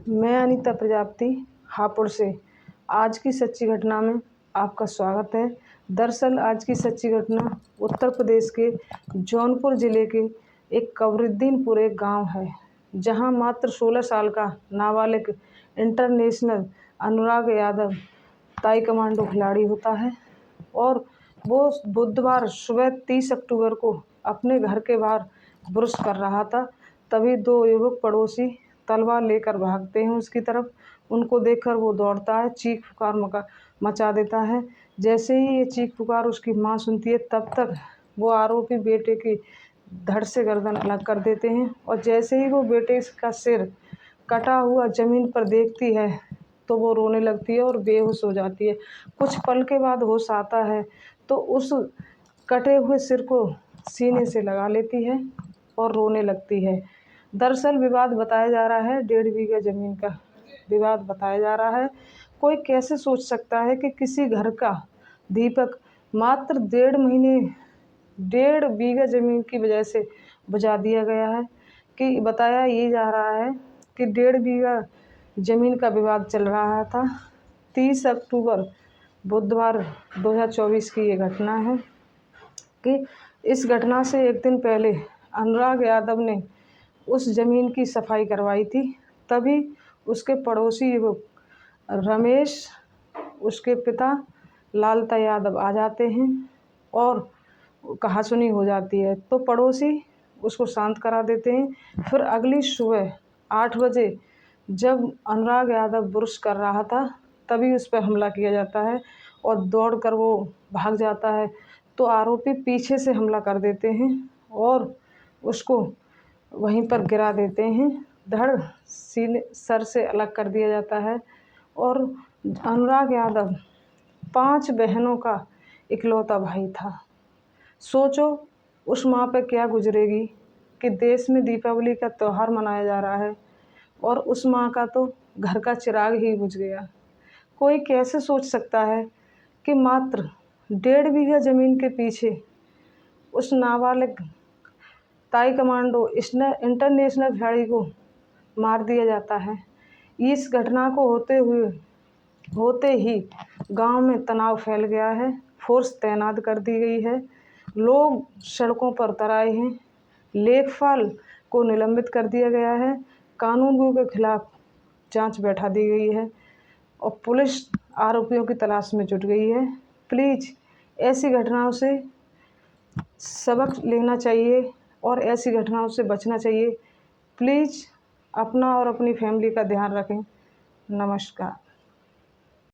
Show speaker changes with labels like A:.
A: मैं अनीता प्रजापति हापुड़ से। आज की सच्ची घटना में आपका स्वागत है। दरअसल आज की सच्ची घटना उत्तर प्रदेश के जौनपुर ज़िले के एक कबरुद्दीनपुर एक गांव है, जहां मात्र 16 साल का नाबालिग इंटरनेशनल अनुराग यादव ताइक्वांडो खिलाड़ी होता है और वो बुधवार सुबह 30 अक्टूबर को अपने घर के बाहर ब्रश कर रहा था। तभी दो युवक पड़ोसी तलवार लेकर भागते हैं उसकी तरफ। उनको देखकर वो दौड़ता है, चीख पुकार मचा देता है। जैसे ही ये चीख पुकार उसकी माँ सुनती है, तब तक वो आरोपी बेटे की धड़ से गर्दन अलग कर देते हैं और जैसे ही वो बेटे का सिर कटा हुआ ज़मीन पर देखती है तो वो रोने लगती है और बेहोश हो जाती है। कुछ पल के बाद होश आता है तो उस कटे हुए सिर को सीने से लगा लेती है और रोने लगती है। दरअसल विवाद बताया जा रहा है, 1.5 बीघा ज़मीन का विवाद बताया जा रहा है। कोई कैसे सोच सकता है कि किसी घर का दीपक मात्र 1.5 बीघा ज़मीन की वजह से बुझा दिया गया है। कि बताया ये जा रहा है कि 1.5 बीघा ज़मीन का विवाद चल रहा था। 30 अक्टूबर बुधवार 2024 की ये घटना है कि इस घटना से एक दिन पहले अनुराग यादव ने उस ज़मीन की सफाई करवाई थी। तभी उसके पड़ोसी युवक रमेश, उसके पिता लालता यादव आ जाते हैं और कहासुनी हो जाती है तो पड़ोसी उसको शांत करा देते हैं। फिर अगली सुबह 8 बजे जब अनुराग यादव ब्रश कर रहा था, तभी उस पर हमला किया जाता है और दौड़कर वो भाग जाता है तो आरोपी पीछे से हमला कर देते हैं और उसको वहीं पर गिरा देते हैं। धड़ सीने सर से अलग कर दिया जाता है और अनुराग यादव 5 बहनों का इकलौता भाई था। सोचो उस माँ पे क्या गुजरेगी कि देश में दीपावली का त्यौहार मनाया जा रहा है और उस माँ का तो घर का चिराग ही बुझ गया। कोई कैसे सोच सकता है कि मात्र 1.5 बीघा ज़मीन के पीछे उस नाबालिग ताइक्वांडो इंटरनेशनल खिलाड़ी को मार दिया जाता है। इस घटना को होते ही गांव में तनाव फैल गया है। फोर्स तैनात कर दी गई है, लोग सड़कों पर उतर आए हैं, लेखपाल को निलंबित कर दिया गया है, कानून के खिलाफ जांच बैठा दी गई है और पुलिस आरोपियों की तलाश में जुट गई है। प्लीज़ ऐसी घटनाओं से सबक लेना चाहिए और ऐसी घटनाओं से बचना चाहिए। प्लीज़ अपना और अपनी फैमिली का ध्यान रखें। नमस्कार।